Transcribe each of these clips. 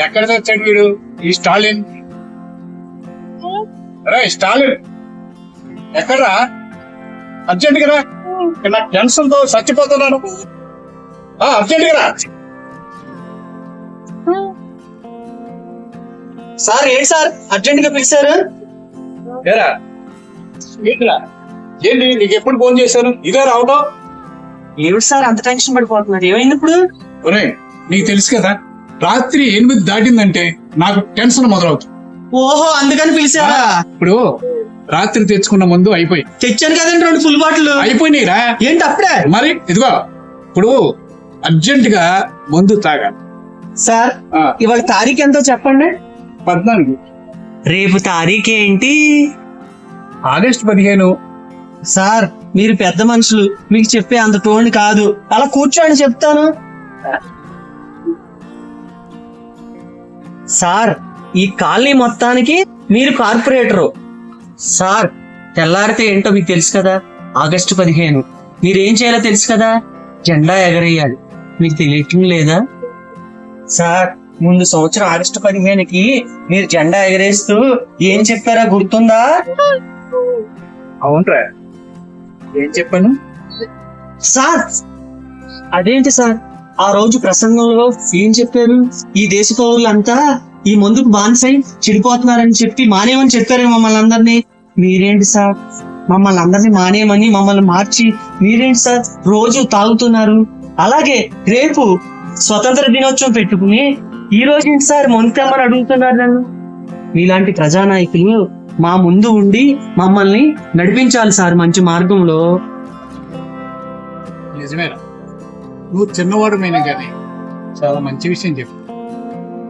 ఎక్కడ తెచ్చాడు వీడు ఈ స్టాలిన్? రే స్టాలిన్ ఎక్కడ్రా? అర్జెంట్ గా రా, నాకు టెన్షన్ తో చచ్చిపోతున్నాను. అర్జెంట్ గా రా. సార్ ఏంటి సార్ అర్జెంట్ గా పిలిచారు? ఏరా ఏంటిరా? ఏంటి నీకు ఎప్పుడు ఫోన్ చేశాను? ఇదే రావటం? ఏమిటి సార్ అంత టెన్షన్ పడిపోతున్నారు? ఏమైంది ఇప్పుడు? ఒరే నీకు తెలుసు కదా, రాత్రి 8 దాటిందంటే నాకు టెన్షన్ మొదలవుతుంది. ఓహో అందుకని పిలిచారా? ఇప్పుడు రాత్రి తెచ్చుకున్న మందు అయిపోయి తెచ్చాను కదండి 2 ఫుల్ బాటిల్. అయిపోయినాయిరా. ఏంటి అప్పుడే? మరి ఇదిగో ఇప్పుడు అర్జెంట్ గా మందు తాగాలి. సార్ ఇవాళ తారీఖు ఎంతో చెప్పండి. 14. రేపు తారీఖు ఏంటి? ఆగస్టు 15. సార్ మీరు పెద్ద మనుషులు, మీకు చెప్పే అంత టోన్ కాదు. అలా కూర్చోండి చెప్తాను. సార్ ఈ కాలనీ మొత్తానికి మీరు కార్పొరేటరు. సార్ తెల్లారితే ఏంటో మీకు తెలుసు కదా, ఆగస్టు 15. మీరేం చేయాలో తెలుసు కదా, జెండా ఎగరేయాలి. మీకు తెలియటం లేదా? సార్ ముందు సంవత్సరం ఆగస్టు 15కి మీరు జెండా ఎగరేస్తూ ఏం చెప్పారా గుర్తుందా? అవునరా, ఏం చెప్పాను? సార్ అదేంటి సార్ ఆ రోజు ప్రసంగంలో ఏం చెప్పారు? ఈ దేశ పౌరులంతా ఈ మందుకు బానిసై చెడిపోతున్నారని చెప్పి మానేమని చెప్పారు మమ్మల్ని అందరినీ. మీరేంటి సార్ మమ్మల్ని అందరినీ మానేమని మమ్మల్ని మార్చి మీరేంటి సార్ రోజు తాగుతున్నారు? అలాగే రేపు స్వతంత్ర దినోత్సవం పెట్టుకుని ఈ రోజు ఏంటి సార్ మొంతమని అడుగుతున్నారు నన్ను? మీలాంటి ప్రజానాయకులు మా ముందు ఉండి మమ్మల్ని నడిపించాలి సార్ మంచి మార్గంలో. నిజమేరా, నువ్వు చిన్నవాడుమైనా కానీ చాలా మంచి విషయం చెప్పు.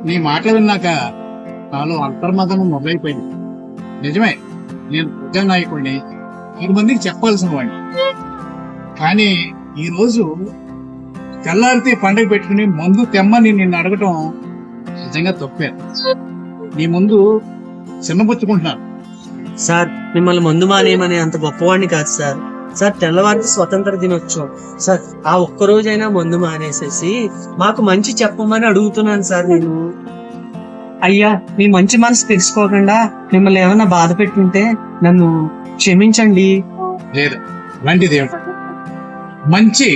నీ మాటలు విన్నాక నాలో అంతర్మదనం మొదలైపోయింది. నిజమే, నేను ప్రజానాయకుడిని, 10 మందికి చెప్పాల్సిన వాడిని. కానీ ఈరోజు తెల్లారితే పండగ పెట్టుకుని మందు తెమ్మని నిన్ను అడగటం నిజంగా తప్పే. నీ ముందు చిన్నపుచ్చుకుంటున్నాను. సార్ మిమ్మల్ని మందు మానేయమని అంత గొప్పవాడిని కాదు సార్. సార్ తెల్లవారి స్వతంత్ర దినోత్సవం సార్, ఆ ఒక్కరోజైనా మందు మానేసేసి మాకు మంచి చెప్పమని అడుగుతున్నాను సార్ నేను. అయ్యా మీ మంచి మనసు తెలుసుకోకుండా మిమ్మల్ని ఏమైనా బాధ పెట్టుంటే నన్ను క్షమించండి. లేదు అలాంటిది ఏమిటి? మంచి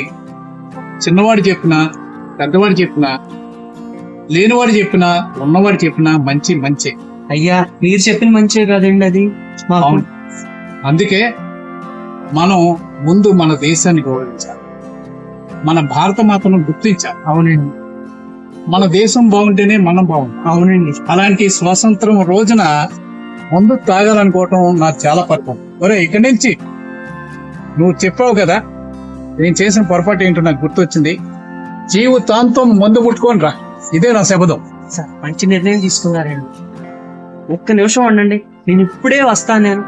చిన్నవాడు చెప్పినా, పెద్దవాడు చెప్పినా, లేనివాడు చెప్పినా, ఉన్నవాడు చెప్పినా మంచి మంచి. అయ్యా మీరు చెప్పిన మంచే కదండి అది మాకు. అందుకే మనం ముందు మన దేశాన్ని గౌరవించాలి, మన భారత మాతను గుర్తించాలి. అవునండి, మన దేశం బాగుంటేనే మనం బాగుంటాం. అవునండి. అలాంటి స్వాతంత్రం రోజున ముందు తాగాలనుకోవటం నాకు చాలా పొరపాటు. ఒరే ఇక్కడి నుంచి నువ్వు చెప్పావు కదా, నేను చేసిన పొరపాటు ఏంటో నాకు గుర్తొచ్చింది. జీవితాంతం మందు పుట్టుకొని రా, ఇదే నా శపథం. సార్ మంచి నిర్ణయం తీసుకున్నారండి. ఒక్క నిమిషం ఉండండి, నేను ఇప్పుడే వస్తాను. నేను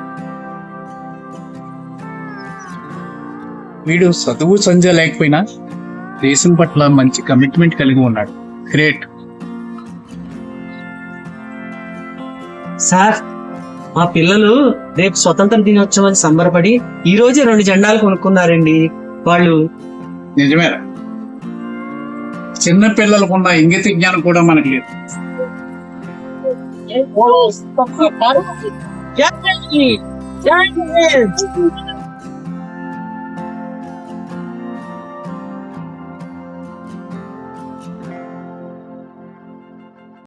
వీడు చదువు సంధ్య లేకపోయినా దేశం పట్ల మంచి కమిట్మెంట్ కలిగి ఉన్నాడు. గ్రేట్. సార్ మా పిల్లలు రేపు స్వతంత్ర దినోత్సవాన్ని సంబరపడి ఈ రోజే 2 జెండాలు కొనుక్కున్నారండి వాళ్ళు. నిజమేరా, చిన్న పిల్లలకున్న ఇంగిత జ్ఞానం కూడా మనకి లేదు.